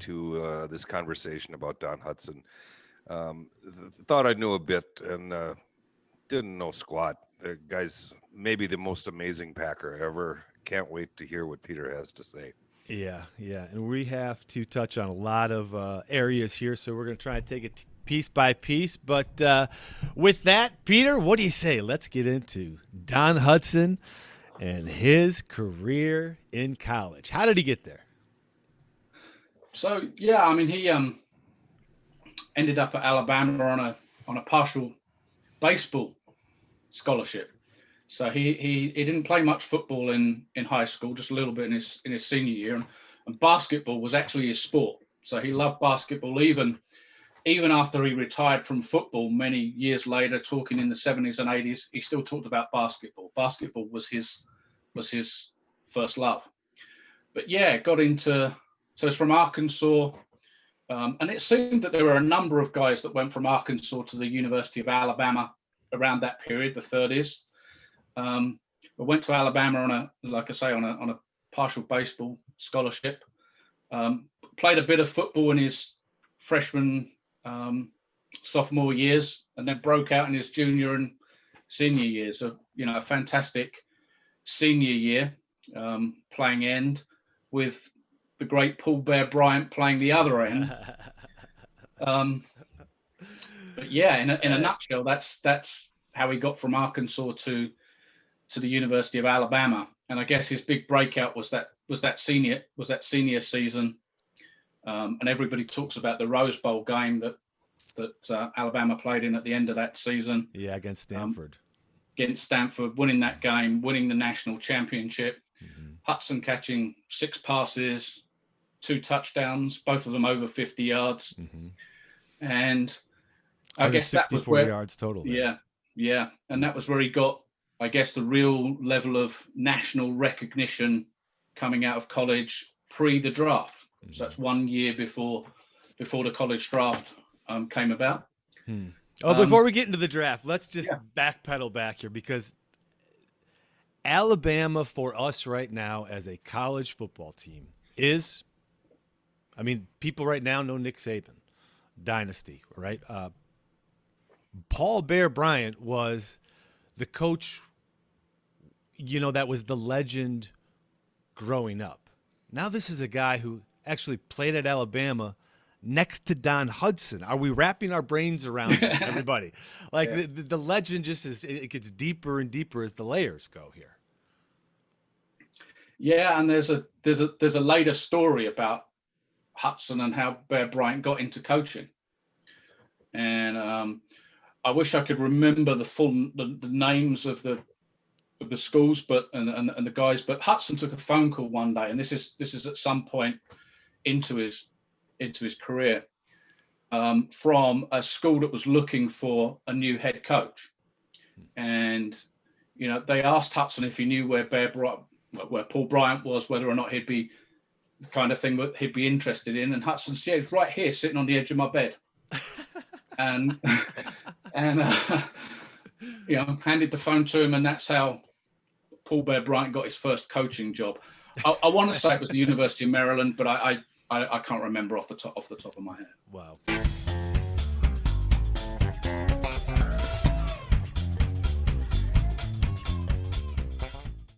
into this conversation about Don Hudson. Thought I knew a bit and didn't know squat. The guy's maybe the most amazing Packer ever. Can't wait to hear what Peter has to say. Yeah, and we have to touch on a lot of areas here, so we're going to try and take it piece by piece. But with that, Peter, what do you say? Let's get into Don Hudson and his career in college. How did he get there? So yeah, I mean, he ended up at Alabama on a partial baseball scholarship. So he didn't play much football in high school, just a little bit in his senior year, and basketball was actually his sport. So he loved basketball even after he retired from football many years later. Talking in the 70s and 80s, he still talked about basketball. Basketball was his first love. But yeah, so it's from Arkansas, and it seemed that there were a number of guys that went from Arkansas to the University of Alabama around that period, the 30s. I went to Alabama on a partial baseball scholarship. Played a bit of football in his freshman, sophomore years, and then broke out in his junior and senior years. So, a fantastic senior year, playing end with the great Paul Bear Bryant playing the other end. But yeah, in a nutshell, that's how he got from Arkansas to the University of Alabama. And I guess his big breakout was that senior season. And everybody talks about the Rose Bowl game that Alabama played in at the end of that season. Yeah, against Stanford. Winning that game, winning the national championship. Mm-hmm. Hudson catching 6 passes, 2 touchdowns, both of them over 50 yards. Mm-hmm. And I guess that was where yards total. There. Yeah. And that was where he got, I guess, the real level of national recognition coming out of college pre the draft. Mm-hmm. So that's 1 year before the college draft came about. Before we get into the draft, let's just backpedal back here, because Alabama for us right now as a college football team is, people right now know Nick Saban, dynasty, right? Paul Bear Bryant was the coach, that was the legend growing up. Now this is a guy who actually played at Alabama next to Don Hudson. Are we wrapping our brains around it, everybody? The legend it gets deeper and deeper as the layers go here. Yeah, and there's a later story about Hudson and how Bear Bryant got into coaching. And I wish I could remember the names of the schools, and the guys. But Hudson took a phone call one day, and this is at some point into his career, from a school that was looking for a new head coach, and they asked Hudson if he knew where Paul Bryant was, whether or not he'd be the kind of thing that he'd be interested in. And Hudson said, "Yeah, he's right here, sitting on the edge of my bed," and handed the phone to him, and that's how Paul Bear Bryant got his first coaching job. I want to say it was the University of Maryland, but I can't remember off the top of my head. Wow.